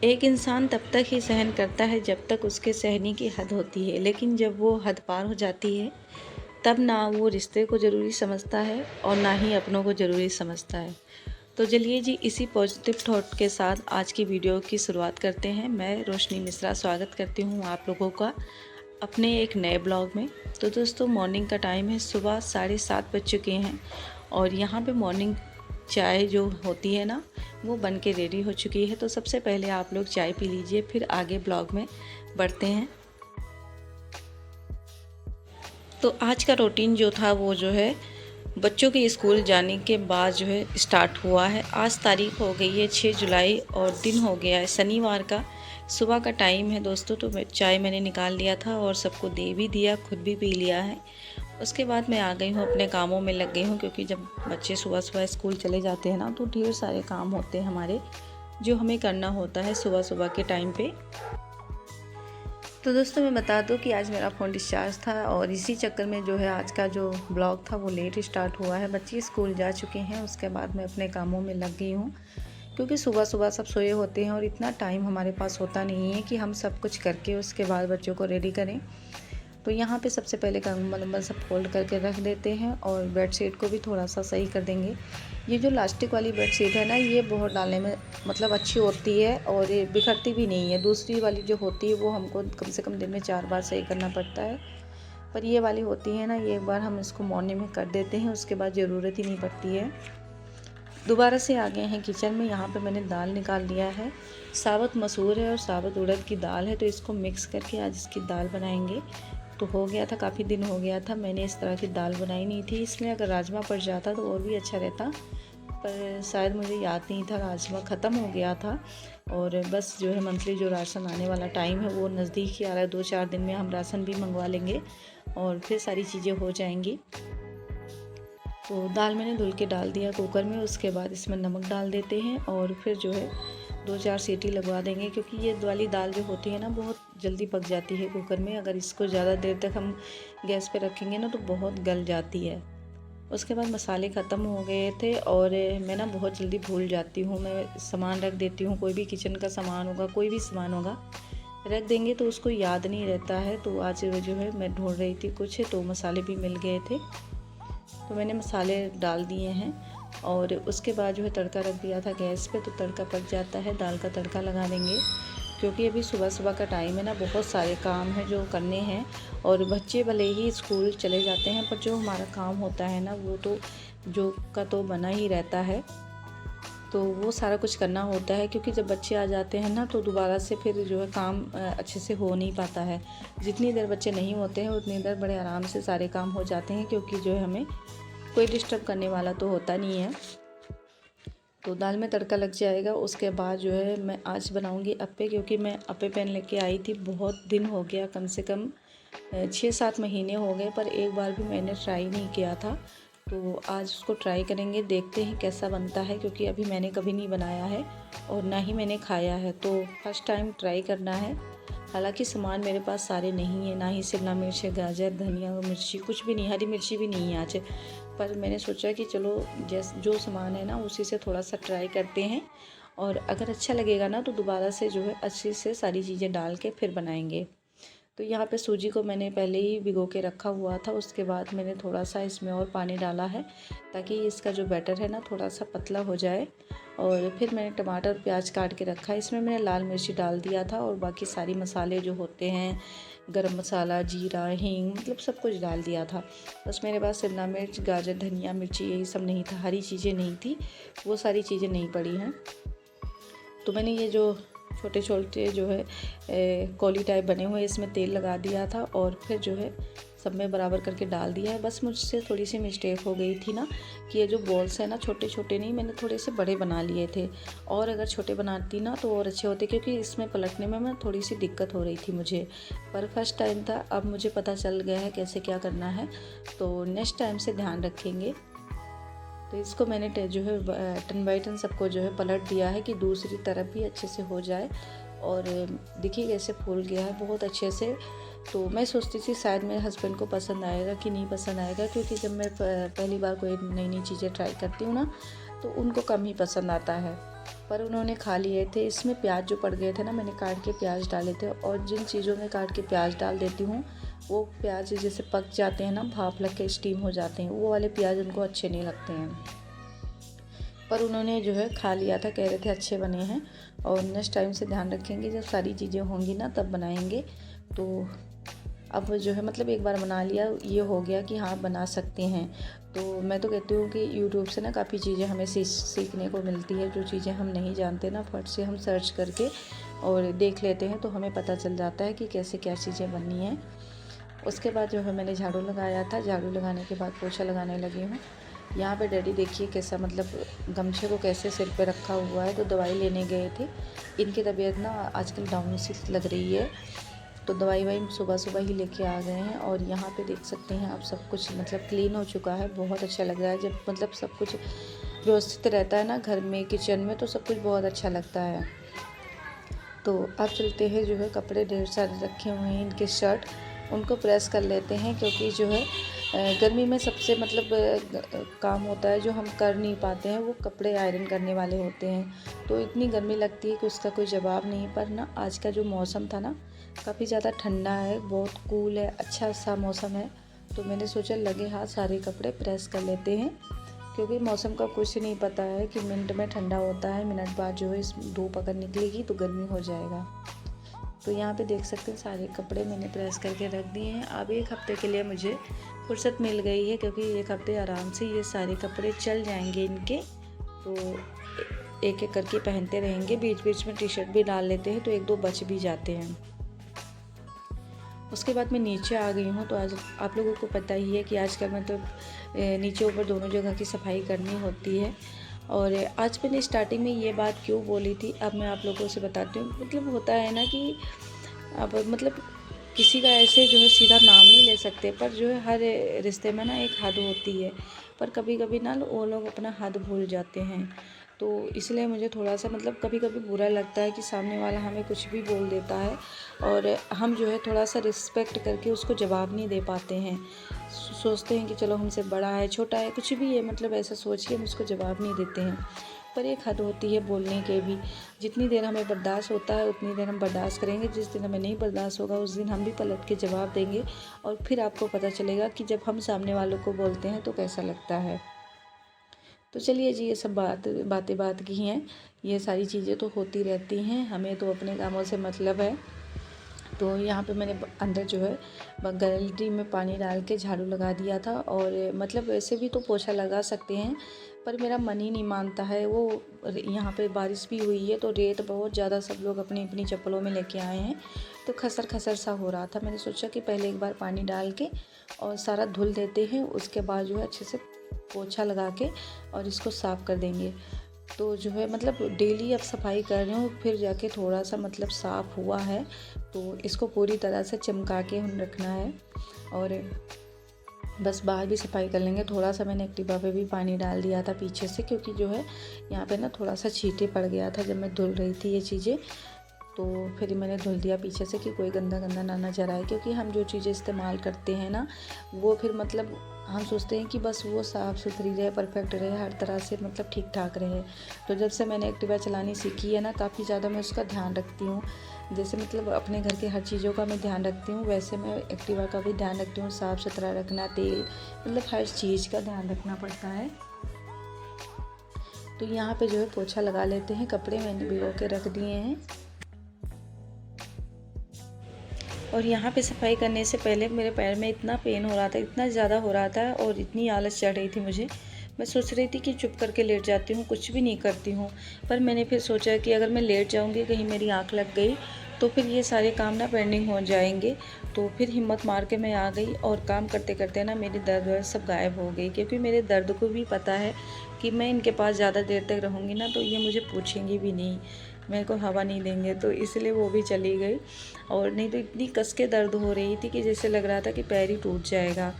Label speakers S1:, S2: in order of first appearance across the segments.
S1: एक इंसान तब तक ही सहन करता है जब तक उसके सहने की हद होती है, लेकिन जब वो हद पार हो जाती है तब ना वो रिश्ते को ज़रूरी समझता है और ना ही अपनों को ज़रूरी समझता है। तो चलिए जी, इसी पॉजिटिव थॉट के साथ आज की वीडियो की शुरुआत करते हैं। मैं रोशनी मिश्रा स्वागत करती हूँ आप लोगों का अपने एक नए ब्लॉग में। तो दोस्तों, मॉर्निंग का टाइम है, सुबह 7:30 बज चुके हैं और यहाँ पे मॉर्निंग चाय जो होती है ना, वो बन के रेडी हो चुकी है। तो सबसे पहले आप लोग चाय पी लीजिए, फिर आगे ब्लॉग में बढ़ते हैं। तो आज का रूटीन जो था वो जो है बच्चों के स्कूल जाने के बाद जो है स्टार्ट हुआ है। आज तारीख हो गई है 6 जुलाई और दिन हो गया है शनिवार का। सुबह का टाइम है दोस्तों। तो चाय मैंने निकाल लिया था और सबको दे भी दिया, खुद भी पी लिया है। उसके बाद मैं आ गई हूँ, अपने कामों में लग गई हूँ, क्योंकि जब बच्चे सुबह सुबह स्कूल चले जाते हैं ना तो ढेर सारे काम होते हैं हमारे, जो हमें करना होता है सुबह सुबह के टाइम पे। तो दोस्तों, मैं बता दूं कि आज मेरा फ़ोन डिस्चार्ज था और इसी चक्कर में जो है आज का जो ब्लॉग था वो लेट स्टार्ट हुआ है। बच्चे स्कूल जा चुके हैं, उसके बाद मैं अपने कामों में लग गई हूँ, क्योंकि सुबह सुबह सब सोए होते हैं और इतना टाइम हमारे पास होता नहीं है कि हम सब कुछ करके उसके बाद बच्चों को रेडी करें। तो यहाँ पे सबसे पहले कंबल वम्बल सब फोल्ड करके रख देते हैं और बेडशीट को भी थोड़ा सा सही कर देंगे। ये जो लास्टिक वाली बेडशीट है ना, ये बहुत डालने में मतलब अच्छी होती है और ये बिखरती भी नहीं है। दूसरी वाली जो होती है वो हमको कम से कम दिन में 4 बार सही करना पड़ता है, पर ये वाली होती है ना, ये एक बार हम इसको मॉर्निंग में कर देते हैं, उसके बाद ज़रूरत ही नहीं पड़ती है। दोबारा से आ गए हैं किचन में। यहाँ पे मैंने दाल निकाल लिया है। साबुत मसूर है और साबुत उड़द की दाल है, तो इसको मिक्स करके आज इसकी दाल बनाएंगे। तो हो गया था, काफ़ी दिन हो गया था मैंने इस तरह की दाल बनाई नहीं थी। इसमें अगर राजमा पड़ जाता तो और भी अच्छा रहता, पर शायद मुझे याद नहीं था, राजमा ख़त्म हो गया था। और बस जो है मंथली जो राशन आने वाला टाइम है वो नज़दीक ही आ रहा है। 2-4 दिन में हम राशन भी मंगवा लेंगे और फिर सारी चीज़ें हो जाएंगी। तो दाल मैंने धुल के डाल दिया कुकर में। उसके बाद इसमें नमक डाल देते हैं और फिर जो है 2-4 सीटी लगवा देंगे, क्योंकि ये वाली दाल जो होती है ना बहुत जल्दी पक जाती है कुकर में। अगर इसको ज़्यादा देर तक हम गैस पे रखेंगे ना तो बहुत गल जाती है। उसके बाद मसाले ख़त्म हो गए थे और मैं ना बहुत जल्दी भूल जाती हूँ। मैं सामान रख देती हूँ, कोई भी किचन का सामान होगा, कोई भी सामान होगा रख देंगे तो उसको याद नहीं रहता है। तो आज जो है मैं ढूंढ रही थी कुछ, तो मसाले भी मिल गए थे, तो मैंने मसाले डाल दिए हैं और उसके बाद जो है तड़का रख दिया था गैस पे। तो तड़का पक जाता है, दाल का तड़का लगा देंगे, क्योंकि अभी सुबह सुबह का टाइम है ना, बहुत सारे काम हैं जो करने हैं। और बच्चे भले ही स्कूल चले जाते हैं, पर जो हमारा काम होता है ना वो तो जो का तो बना ही रहता है। तो वो सारा कुछ करना होता है, क्योंकि जब बच्चे आ जाते हैं ना तो दोबारा से फिर जो है काम अच्छे से हो नहीं पाता है। जितनी देर बच्चे नहीं होते हैं उतनी देर बड़े आराम से सारे काम हो जाते हैं, क्योंकि जो है हमें कोई डिस्टर्ब करने वाला तो होता नहीं है। तो दाल में तड़का लग जाएगा। उसके बाद जो है मैं आज बनाऊंगी अप्पे, क्योंकि मैं अप्पे पैन लेके आई थी। बहुत दिन हो गया, कम से कम 6-7 महीने हो गए, पर एक बार भी मैंने ट्राई नहीं किया था। तो आज उसको ट्राई करेंगे, देखते हैं कैसा बनता है, क्योंकि अभी मैंने कभी नहीं बनाया है और ना ही मैंने खाया है, तो फर्स्ट टाइम ट्राई करना है। हालांकि सामान मेरे पास सारे नहीं है, ना ही शिमला मिर्च है, गाजर, धनिया, मिर्ची कुछ भी नहीं, हरी मिर्ची भी नहीं है आज। पर मैंने सोचा कि चलो जो सामान है ना उसी से थोड़ा सा ट्राई करते हैं, और अगर अच्छा लगेगा ना तो दोबारा से जो है अच्छे से सारी चीज़ें डाल के फिर बनाएंगे। तो यहाँ पे सूजी को मैंने पहले ही भिगो के रखा हुआ था। उसके बाद मैंने थोड़ा सा इसमें और पानी डाला है, ताकि इसका जो बैटर है ना थोड़ा सा पतला हो जाए। और फिर मैंने टमाटर प्याज काट के रखा है, इसमें मैंने लाल मिर्ची डाल दिया था और बाकी सारी मसाले जो होते हैं, गरम मसाला, जीरा, हींग, मतलब सब कुछ डाल दिया था। बस मेरे पास शिमला मिर्च, गाजर, धनिया, मिर्ची यही सब नहीं था, हरी चीज़ें नहीं थी, वो सारी चीज़ें नहीं पड़ी हैं। तो मैंने ये जो छोटे छोटे जो है कौली टाइप बने हुए, इसमें तेल लगा दिया था और फिर जो है सब में बराबर करके डाल दिया है। बस मुझसे थोड़ी सी मिस्टेक हो गई थी ना, कि ये जो बॉल्स है ना छोटे छोटे नहीं, मैंने थोड़े से बड़े बना लिए थे, और अगर छोटे बनाती ना तो और अच्छे होते, क्योंकि इसमें पलटने में थोड़ी सी दिक्कत हो रही थी मुझे। पर फर्स्ट टाइम था, अब मुझे पता चल गया है कैसे क्या करना है, तो नेक्स्ट टाइम से ध्यान रखेंगे। तो इसको मैंने जो है टन बाई टन सबको जो है पलट दिया है, कि दूसरी तरफ भी अच्छे से हो जाए। और देखिए कैसे फूल गया है बहुत अच्छे से। तो मैं सोचती थी शायद मेरे हस्बैंड को पसंद आएगा कि नहीं पसंद आएगा, क्योंकि जब मैं पहली बार कोई नई नई चीज़ें ट्राई करती हूँ ना तो उनको कम ही पसंद आता है, पर उन्होंने खा लिए थे। इसमें प्याज जो पड़ गए थे ना, मैंने काट के प्याज डाले थे, और जिन चीज़ों में काट के प्याज डाल देती हूँ वो प्याज जैसे पक जाते हैं ना, भाप लग के स्टीम हो जाते हैं, वो वाले प्याज उनको अच्छे नहीं लगते हैं। पर उन्होंने जो है खा लिया था, कह रहे थे अच्छे बने हैं, और नेक्स्ट टाइम से ध्यान रखेंगे, जब सारी चीज़ें होंगी ना तब बनाएंगे। तो अब जो है मतलब एक बार बना लिया, ये हो गया कि हाँ बना सकते हैं। तो मैं तो कहती हूँ कि यूट्यूब से ना काफ़ी चीज़ें हमें सीखने को मिलती है। जो चीज़ें हम नहीं जानते ना, फट से हम सर्च करके और देख लेते हैं तो हमें पता चल जाता है कि कैसे क्या चीज़ें बननी हैं। उसके बाद जो है मैंने झाड़ू लगाया था, झाड़ू लगाने के बाद पोछा लगाने लगी हूँ। यहाँ पे डैडी देखिए कैसा मतलब गमछे को कैसे सिर पे रखा हुआ है। तो दवाई लेने गए थे, इनकी तबीयत ना आजकल डाउन सी लग रही है, तो दवाई सुबह सुबह ही लेके आ गए हैं। और यहाँ पे देख सकते हैं आप, सब कुछ मतलब क्लीन हो चुका है। बहुत अच्छा लग रहा है जब मतलब सब कुछ व्यवस्थित रहता है ना घर में, किचन में, तो सब कुछ बहुत अच्छा लगता है। तो अब चलते हैं, जो है कपड़े ढेर सारे रखे हुए हैं इनके शर्ट, उनको प्रेस कर लेते हैं, क्योंकि जो है गर्मी में सबसे मतलब काम होता है जो हम कर नहीं पाते हैं, वो कपड़े आयरन करने वाले होते हैं। तो इतनी गर्मी लगती है कि उसका कोई जवाब नहीं। पर ना आज का जो मौसम था ना, काफ़ी ज़्यादा ठंडा है, बहुत कूल है, अच्छा सा मौसम है। तो मैंने सोचा लगे हाथ सारे कपड़े प्रेस कर लेते हैं, क्योंकि मौसम का कुछ नहीं पता है कि मिनट में ठंडा होता है, मिनट बाद जो है इस धूप अगर निकलेगी तो गर्मी हो जाएगा। तो यहाँ पे देख सकते हैं सारे कपड़े मैंने प्रेस करके रख दिए हैं। अब एक हफ़्ते के लिए मुझे फुर्सत मिल गई है, क्योंकि एक हफ़्ते आराम से ये सारे कपड़े चल जाएंगे इनके। तो एक एक करके पहनते रहेंगे, बीच बीच में टी शर्ट भी डाल लेते हैं तो एक दो बच भी जाते हैं। उसके बाद मैं नीचे आ गई हूँ। तो आज आप लोगों को पता ही है कि आजकल मतलब नीचे ऊपर दोनों जगह की सफाई करनी होती है। और आज मैंने स्टार्टिंग में ये बात क्यों बोली थी, अब मैं आप लोगों से बताती हूँ। मतलब होता है ना कि अब मतलब किसी का ऐसे जो है सीधा नाम नहीं ले सकते, पर जो है हर रिश्ते में ना एक हद होती है, पर कभी कभी ना वो लोग अपना हद भूल जाते हैं। तो इसलिए मुझे थोड़ा सा मतलब कभी कभी बुरा लगता है कि सामने वाला हमें कुछ भी बोल देता है, और हम जो है थोड़ा सा रिस्पेक्ट करके उसको जवाब नहीं दे पाते हैं। सोचते हैं कि चलो हमसे बड़ा है, छोटा है, कुछ भी है, मतलब ऐसा सोच के हम उसको जवाब नहीं देते हैं। पर एक हद होती है बोलने के भी। जितनी देर हमें बर्दाश्त होता है उतनी देर हम बर्दाश्त करेंगे, जिस दिन हमें नहीं बर्दाश्त होगा उस दिन हम भी पलट के जवाब देंगे, और फिर आपको पता चलेगा कि जब हम सामने वालों को बोलते हैं तो कैसा लगता है। तो चलिए जी, ये सब बातें की हैं, ये सारी चीज़ें तो होती रहती हैं, हमें तो अपने कामों से मतलब है। तो यहाँ पे मैंने अंदर जो है गैलरी में पानी डाल के झाड़ू लगा दिया था, और मतलब वैसे भी तो पोछा लगा सकते हैं, पर मेरा मन ही नहीं मानता है। वो यहाँ पे बारिश भी हुई है तो रेत बहुत ज़्यादा सब लोग अपनी अपनी चप्पलों में लेके आए हैं, तो खसर खसर सा हो रहा था। मैंने सोचा कि पहले एक बार पानी डाल के और सारा धुल देते हैं, उसके बाद जो है अच्छे से पोछा लगा के और इसको साफ़ कर देंगे। तो जो है मतलब डेली अब सफाई कर रही हूँ, फिर जाके थोड़ा सा मतलब साफ़ हुआ है, तो इसको पूरी तरह से चमका के हम रखना है। और बस बाहर भी सफाई कर लेंगे। थोड़ा सा मैंने एक्टिवा पे भी पानी डाल दिया था पीछे से, क्योंकि जो है यहाँ पे ना थोड़ा सा छींटे पड़ गया था जब मैं धुल रही थी ये चीज़ें, तो फिर मैंने धुल दिया पीछे से कि कोई गंदा गंदा ना नजर आए। क्योंकि हम जो चीज़ें इस्तेमाल करते हैं ना, वो फिर मतलब हम सोचते हैं कि बस वो साफ़ सुथरी रहे, परफेक्ट रहे, हर तरह से मतलब ठीक ठाक रहे। तो जब से मैंने एक्टिवा चलानी सीखी है ना, काफ़ी ज़्यादा मैं उसका ध्यान रखती हूँ। जैसे मतलब अपने घर के हर चीज़ों का मैं ध्यान रखती हूँ, वैसे मैं एक्टिवा का भी ध्यान रखती हूँ। साफ़ सुथरा रखना, तेल, मतलब हर चीज़ का ध्यान रखना पड़ता है। तो यहाँ पे जो है पोछा लगा लेते हैं। कपड़े मैंने भिगो के रख दिए हैं। और यहाँ पे सफाई करने से पहले मेरे पैर में इतना पेन हो रहा था, इतना ज़्यादा हो रहा था, और इतनी आलस चढ़ रही थी मुझे। मैं सोच रही थी कि चुप करके लेट जाती हूँ, कुछ भी नहीं करती हूँ। पर मैंने फिर सोचा कि अगर मैं लेट जाऊँगी, कहीं मेरी आँख लग गई तो फिर ये सारे काम ना पेंडिंग हो जाएंगे। तो फिर हिम्मत मार के मैं आ गई, और काम करते करते ना मेरी दर्द वर्द सब गायब हो गई। क्योंकि मेरे दर्द को भी पता है कि मैं इनके पास ज़्यादा देर तक रहूँगी ना तो ये मुझे पूछेंगी भी नहीं, मेरे को हवा नहीं देंगे, तो इसलिए वो भी चली गई। और नहीं तो इतनी कस के दर्द हो रही थी कि जैसे लग रहा था कि पैर ही टूट जाएगा।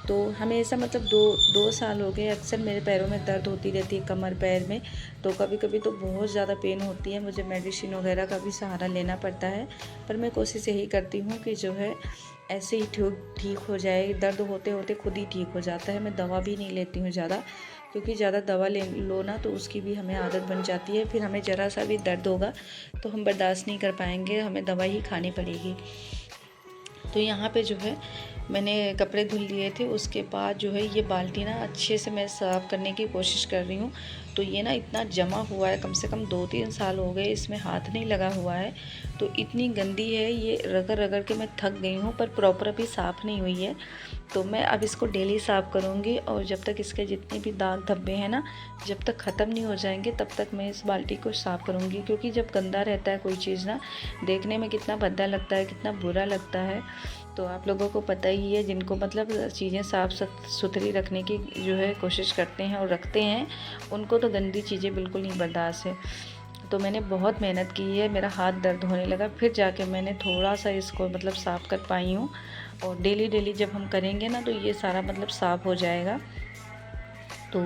S1: तो हमेशा मतलब दो साल हो गए अक्सर मेरे पैरों में दर्द होती रहती है, कमर पैर में। तो कभी कभी तो बहुत ज़्यादा पेन होती है, मुझे मेडिसिन वगैरह का भी सहारा लेना पड़ता है। पर मैं कोशिश यही करती हूँ कि जो है ऐसे ही ठीक हो जाए, दर्द होते होते खुद ही ठीक हो जाता है। मैं दवा भी नहीं लेती हूँ ज़्यादा, क्योंकि ज़्यादा दवा ले लो ना तो उसकी भी हमें आदत बन जाती है, फिर हमें ज़रा सा भी दर्द होगा तो हम बर्दाश्त नहीं कर पाएंगे, हमें दवा ही खानी पड़ेगी। तो यहाँ पे जो है मैंने कपड़े धुल लिए थे, उसके बाद जो है ये बाल्टी ना अच्छे से मैं साफ़ करने की कोशिश कर रही हूँ। तो ये ना इतना जमा हुआ है, कम से कम 2-3 साल हो गए इसमें हाथ नहीं लगा हुआ है, तो इतनी गंदी है ये, रगड़ रगड़ के मैं थक गई हूँ, पर प्रॉपर अभी साफ़ नहीं हुई है। तो मैं अब इसको डेली साफ़ करूँगी और जब तक इसके जितने भी दाग धब्बे हैं ना, जब तक ख़त्म नहीं हो जाएंगे तब तक मैं इस बाल्टी को साफ़ करूँगी। क्योंकि जब गंदा रहता है कोई चीज़ ना, देखने में कितना भद्दा लगता है, कितना बुरा लगता है। तो आप लोगों को पता ही है, जिनको मतलब चीज़ें साफ़ सुथरी रखने की जो है कोशिश करते हैं और रखते हैं, उनको तो गंदी चीज़ें बिल्कुल नहीं बर्दाश्त है। तो मैंने बहुत मेहनत की है, मेरा हाथ दर्द होने लगा, फिर जाके मैंने थोड़ा सा इसको मतलब साफ़ कर पाई हूँ। और डेली जब हम करेंगे ना तो ये सारा मतलब साफ़ हो जाएगा। तो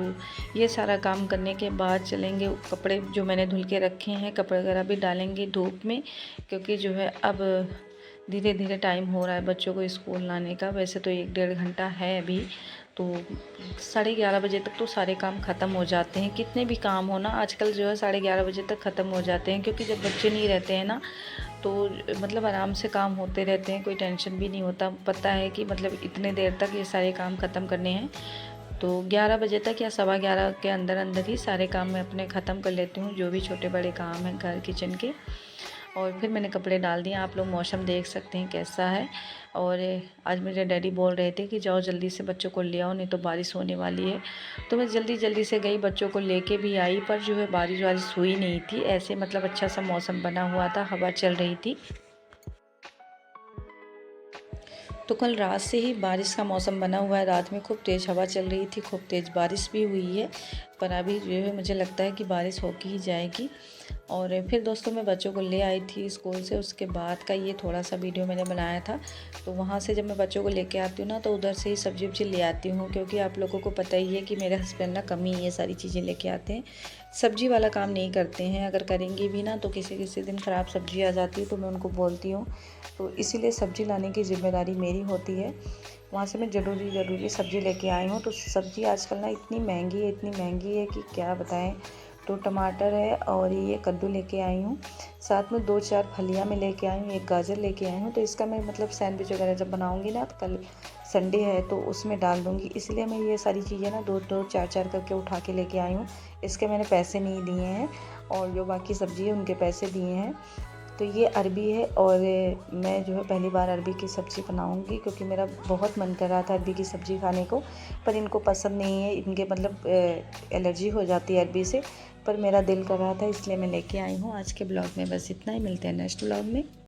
S1: ये सारा काम करने के बाद चलेंगे, कपड़े जो मैंने धुल के रखे हैं कपड़े वगैरह भी डालेंगे धूप में, क्योंकि जो है अब धीरे धीरे टाइम हो रहा है बच्चों को स्कूल लाने का। वैसे तो 1-1.5 घंटा है अभी, तो 11:30 बजे तक तो सारे काम ख़त्म हो जाते हैं। कितने भी काम हो ना आजकल जो है 11:30 बजे तक ख़त्म हो जाते हैं, क्योंकि जब बच्चे नहीं रहते हैं ना तो मतलब आराम से काम होते रहते हैं, कोई टेंशन भी नहीं होता। पता है कि मतलब इतने देर तक ये सारे काम ख़त्म करने हैं, तो 11 बजे तक या 11:15 के अंदर अंदर ही सारे काम मैं अपने ख़त्म कर लेती हूँ, जो भी छोटे बड़े काम हैं घर किचन के। और फिर मैंने कपड़े डाल दिए। आप लोग मौसम देख सकते हैं कैसा है। और आज मेरे डैडी बोल रहे थे कि जाओ जल्दी से बच्चों को ले आओ, नहीं तो बारिश होने वाली है। तो मैं जल्दी से गई, बच्चों को लेके भी आई, पर जो है बारिश वारिश हुई नहीं थी। ऐसे मतलब अच्छा सा मौसम बना हुआ था, हवा चल रही थी। तो कल रात से ही बारिश का मौसम बना हुआ है, रात में खूब तेज़ हवा चल रही थी, खूब तेज़ बारिश भी हुई है। पर अभी जो है मुझे लगता है कि बारिश होके ही जाएगी। और फिर दोस्तों मैं बच्चों को ले आई थी स्कूल से, उसके बाद का ये थोड़ा सा वीडियो मैंने बनाया था। तो वहाँ से जब मैं बच्चों को लेके आती हूँ ना तो उधर से ही सब्जी वब्जी ले आती हूँ, क्योंकि आप लोगों को पता ही है कि मेरे हस्बैंड ना कम ही ये सारी चीज़ें लेके आते हैं, सब्जी वाला काम नहीं करते हैं। अगर करेंगे भी ना तो किसी दिन ख़राब सब्जी आ जाती है तो मैं उनको बोलती हूँ। तो इसीलिए सब्ज़ी लाने की ज़िम्मेदारी मेरी होती है। वहाँ से मैं ज़रूरी सब्ज़ी लेके आई हूँ। तो सब्ज़ी आजकल ना इतनी महंगी है कि क्या बताएं। तो टमाटर है और ये कद्दू लेके आई हूँ, साथ में 2-4 फलियाँ मैं लेके आई हूँ, एक गाजर लेके आई हूँ। तो इसका मैं मतलब सैंडविच वगैरह जब बनाऊँगी ना, तो कल संडे है तो उसमें डाल दूँगी, इसलिए मैं ये सारी चीज़ें ना 2-2 4-4 करके उठा के लेके आई हूँ। इसके मैंने पैसे नहीं दिए हैं, और जो बाकी सब्ज़ी है उनके पैसे दिए हैं। तो ये अरबी है, और मैं जो है पहली बार अरबी की सब्ज़ी बनाऊंगी, क्योंकि मेरा बहुत मन कर रहा था अरबी की सब्ज़ी खाने को, पर इनको पसंद नहीं है, इनके मतलब एलर्जी हो जाती है अरबी से। पर मेरा दिल कर रहा था इसलिए मैं लेके आई हूँ। आज के ब्लॉग में बस इतना ही, मिलते हैं नेक्स्ट ब्लॉग में।